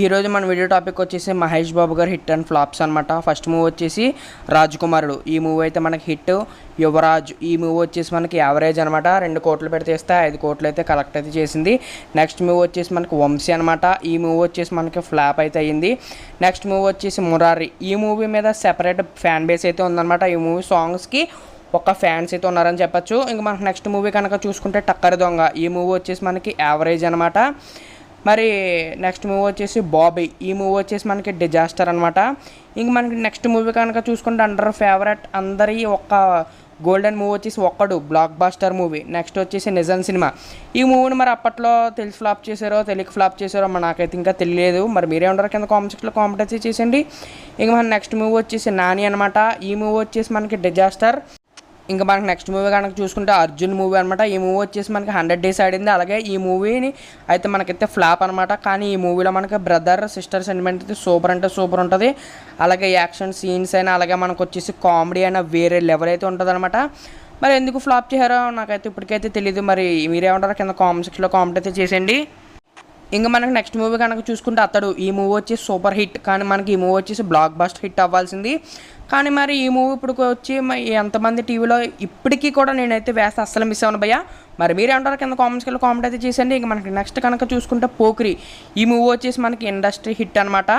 ఈరోజు మన video topic వచ్చేసి మహేష్ బాబు గారు హిట్ అండ్ ఫ్లాప్స్ అనమాట. ఫస్ట్ మూవీ వచ్చేసి రాజకుమారుడు. ఈ మూవీ అయితే మనకి హిట్. యువరాజ్ ఈ మూవీ వచ్చేసి మనకి యావరేజ్ అనమాట. 2 కోట్లు పెడితే 5 కోట్లు అయితే కలెక్ట్ అయితే చేసింది. నెక్స్ట్ మూవీ వచ్చేసి మనకి వంశీ అనమాట. ఈ మూవీ వచ్చేసి మనకి ఫ్లాప్ అయితే అయ్యింది. నెక్స్ట్ మూవీ వచ్చేసి మురారి. ఈ మూవీ మీద సెపరేట్ ఫ్యాన్ బేస్ అయితే ఉందన్నమాట. ఈ మూవీ సాంగ్స్కి ఒక ఫ్యాన్స్ అయితే ఉన్నారని చెప్పచ్చు. ఇంకా మనకి నెక్స్ట్ మూవీ కనుక చూసుకుంటే టక్కరి దొంగ. ఈ మూవీ వచ్చేసి మనకి యావరేజ్ అనమాట. మరి నెక్స్ట్ మూవీ వచ్చేసి బాబీ. ఈ మూవీ వచ్చేసి మనకి డిజాస్టర్ అనమాట. ఇంక మనకి నెక్స్ట్ మూవీ కనుక చూసుకుంటే అండర్ ఫేవరెట్ అందరి ఒక గోల్డెన్ మూవీ వచ్చేసి ఒక్కడు బ్లాక్ బాస్టర్ మూవీ. నెక్స్ట్ వచ్చేసి నిజం సినిమా. ఈ మూవీని మరి అప్పట్లో తెలిసి ఫ్లాప్ చేశారో తెలియక ఫ్లాప్ చేశారో నాకైతే ఇంకా తెలియలేదు. మరి మీరే ఉండరు కింద కామెంట్ సెక్షన్లో కామెంట్ అయితే చేసేయండి. ఇంక మన నెక్స్ట్ మూవీ వచ్చేసి నాని అనమాట. ఈ మూవీ వచ్చేసి మనకి డిజాస్టర్. ఇంకా మనకి నెక్స్ట్ మూవీ కనుక చూసుకుంటే అర్జున్ మూవీ అనమాట. ఈ మూవీ వచ్చేసి మనకి 100 days ఆడింది. అలాగే ఈ మూవీని అయితే మనకైతే ఫ్లాప్ అనమాట. కానీ ఈ మూవీలో మనకి బ్రదర్ సిస్టర్ సెంటిమెంట్ అయితే సూపర్ అంటే సూపర్ ఉంటుంది. అలాగే యాక్షన్ సీన్స్ అయినా అలాగే మనకు వచ్చేసి కామెడీ అయినా వేరే లెవెల్ అయితే ఉంటుంది అనమాట. మరి ఎందుకు ఫ్లాప్ చేశారో నాకైతే ఇప్పటికైతే తెలియదు. మరి మీరేమంటారో కింద కామెంట్ సెక్షన్లో కామెంట్ అయితే చేసేయండి. ఇంకా మనకి నెక్స్ట్ మూవీ కనుక చూసుకుంటే అతడు. ఈ మూవీ వచ్చేసి సూపర్ హిట్. కానీ మనకి ఈ మూవీ వచ్చేసి బ్లాక్ బస్టర్ హిట్ అవ్వాల్సింది. కానీ మరి ఈ మూవీ ఇప్పుడు వచ్చి ఎంతమంది టీవీలో ఇప్పటికీ కూడా నేనైతే వేస్తే అస్సలు మిస్ అవ్వను భయ్యా. మరి మీరే అంటారు కింద కామెంట్స్కి కామెంట్ అయితే చేసేయండి. ఇంకా మనకి నెక్స్ట్ కనుక చూసుకుంటే పోకిరి. ఈ మూవీ వచ్చేసి మనకి ఇండస్ట్రీ హిట్ అనమాట.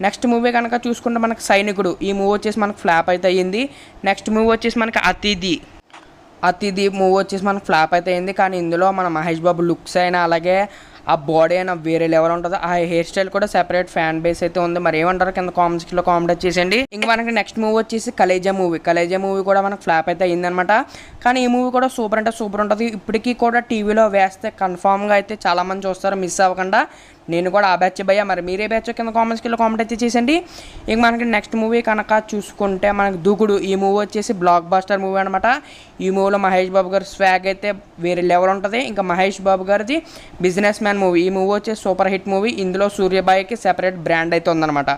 నెక్స్ట్ మూవీ కనుక చూసుకుంటే మనకి సైనికుడు. ఈ మూవీ వచ్చేసి మనకి ఫ్లాప్ అయితే అయ్యింది. నెక్స్ట్ మూవీ వచ్చేసి మనకి అతిథి మూవీ వచ్చేసి మనకు ఫ్లాప్ అయితే అయింది. కానీ ఇందులో మన మహేష్ బాబు లుక్స్ అయినా అలాగే ఆ బాడీ అయినా వేరే లెవెల్ ఉంటుంది. ఆ హెయిర్ స్టైల్ కూడా సెపరేట్ ఫ్యాన్ బేస్ అయితే ఉంది. మరి ఏమంటారు కింద కామెంట్స్లో కామెంట్ చేసేయండి. ఇంకా మనకి నెక్స్ట్ మూవీ వచ్చేసి కలేజా మూవీ కూడా మనకు ఫ్లాప్ అయితే అయిందనమాట. కానీ ఈ మూవీ కూడా సూపర్ అంటే సూపర్ ఉంటుంది. ఇప్పటికీ కూడా టీవీలో వేస్తే కన్ఫామ్గా అయితే చాలామంది చూస్తారు, మిస్ అవ్వకుండా. నేను కూడా ఆ బ్యాచ్ భయ్యా. మరి మీరే బ్యాచ్ కింద కామెంట్స్కి కామెంట్ అయితే చేసేయండి. ఇంక మనకి నెక్స్ట్ మూవీ కనుక చూసుకుంటే మనకి దూకుడు. ఈ మూవీ వచ్చేసి బ్లాక్ బాస్టర్ మూవీ అనమాట. ఈ మూవీలో మహేష్ బాబు గారి స్వాగ్ అయితే వేరే లెవెల్ ఉంటుంది. ఇంకా మహేష్ బాబు గారిది బిజినెస్ మ్యాన్ మూవీ. ఈ మూవీ వచ్చేసి సూపర్ హిట్ మూవీ. ఇందులో సూర్యబాయికి సెపరేట్ బ్రాండ్ అయితే ఉందన్నమాట.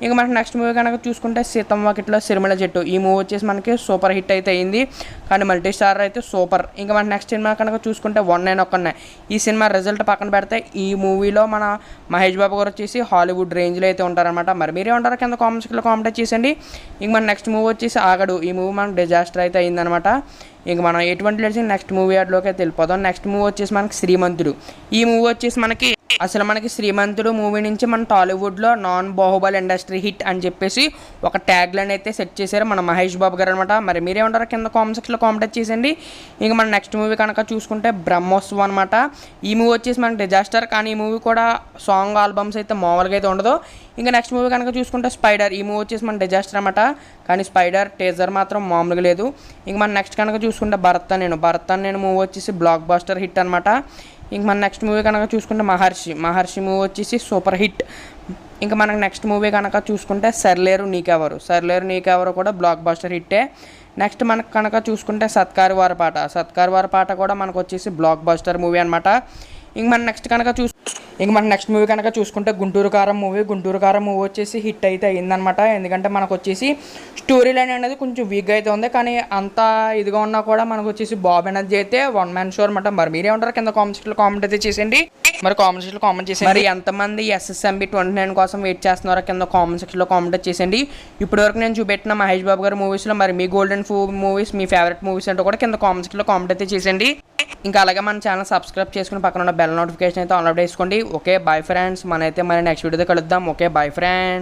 ఇంకా మనకి నెక్స్ట్ మూవీ కనుక చూసుకుంటే సీతమ్మ వాకిట్లో సిరిమల చెట్టు. ఈ మూవీ వచ్చేసి మనకి సూపర్ హిట్ అయితే అయింది. కానీ మల్టీ స్టార్ అయితే సూపర్. ఇంకా మన నెక్స్ట్ సినిమా కనుక చూసుకుంటే 191. ఈ సినిమా రిజల్ట్ పక్కన పెడితే ఈ మూవీలో మన మహేష్ బాబు గారు వచ్చేసి హాలీవుడ్ రేంజ్లో అయితే ఉంటారనమాట. మరి మీరే ఉంటారు కింద కామెంట్స్లో కామెంట్ చేసేయండి. ఇంక మన నెక్స్ట్ మూవీ వచ్చేసి ఆగడు. ఈ మూవీ మనకు డిజాస్టర్ అయితే అయిందనమాట. ఇంక మనం ఎటువంటి లేచి నెక్స్ట్ మూవీ అట్లోకి అయితే వెళ్ళిపోదాం. నెక్స్ట్ మూవీ వచ్చేసి మనకి శ్రీమంతుడు. ఈ మూవీ వచ్చేసి మనకి శ్రీమంతుడు మూవీ నుంచి మన టాలీవుడ్లో నాన్ బాహుబలి ఇండస్ట్రీ హిట్ అని చెప్పేసి ఒక ట్యాగ్ లైన్ అయితే సెట్ చేశారు మన మహేష్ బాబు గారు అనమాట. మరి మీరేమంటారు కింద కామెంట్ సెక్షన్లో కామెంట్ చేసేయండి. ఇంకా మన నెక్స్ట్ మూవీ కనుక చూసుకుంటే బ్రహ్మోత్సవం అనమాట. ఈ మూవీ వచ్చేసి మనకి డిజాస్టర్. కానీ ఈ మూవీ కూడా సాంగ్ ఆల్బమ్స్ అయితే మామూలుగా అయితే ఉండదు. ఇంకా నెక్స్ట్ మూవీ కనుక చూసుకుంటే స్పైడర్. ఈ మూవీ వచ్చేసి మన డిజాస్టర్ అనమాట. కానీ స్పైడర్ టీజర్ మాత్రం మామూలుగా లేదు. ఇంక మన నెక్స్ట్ కనుక చూసుకుంటే భరత్ నేను మూవీ వచ్చేసి బ్లాక్ బాస్టర్ హిట్ అనమాట. ఇంక మన నెక్స్ట్ మూవీ కనుక చూసుకుంటే మహర్షి మూవీ వచ్చేసి సూపర్ హిట్. ఇంకా మనకు నెక్స్ట్ మూవీ కనుక చూసుకుంటే సర్లేరు నీకెవరు కూడా బ్లాక్ బాస్టర్ హిట్టే. నెక్స్ట్ మనకు కనుక చూసుకుంటే సత్కారు వారి పాట కూడా మనకు వచ్చేసి బ్లాక్ బాస్టర్ మూవీ అనమాట. ఇంక మన నెక్స్ట్ మూవీ కనుక చూసుకుంటే గుంటూరు కారం మూవీ వచ్చేసి హిట్ అయితే అయిందనమాట. ఎందుకంటే మనకు వచ్చేసి స్టోరీ లైన్ అనేది కొంచెం వీక్గా అయితే ఉంది. కానీ అంత ఇదిగా ఉన్నా కూడా మనకు వచ్చేసి బాబు ఎనర్జీ అయితే 1 man షో అనమాట. మరి మీరే ఉంటారు కింద కామెంట్ అయితే చేసేయండి. మరి కామెంట్ సెక్షన్లో కామెంట్ చేసేయండి. మరి ఎంతమంది SSMB 29 కోసం వెయిట్ చేస్తున్నారో కింద కామెంట్ సెక్షన్లో కామెంట్ చేసేయండి. ఇప్పటివరకు నేను చూపెట్టిన మహేష్ బాబు గారి మూవీస్లో మరి మీ గోల్డెన్ మూవీస్ మీ ఫేవరెట్ మూవీస్ అంటే కూడా కింద కామెంట్ సెక్షన్లో కామెంట్ అయితే చేసేయండి. ఇంకా అలాగే మన ఛానల్ సబ్స్క్రైబ్ చేసుకుని పక్కన ఉన్న బెల్ నోటిఫికేషన్ అయితే ఆన్ చేసుకోండి. Okay bye friends. మనైతే మరి నెక్స్ట్ వీడియోతో కలుద్దాం. Okay bye friends.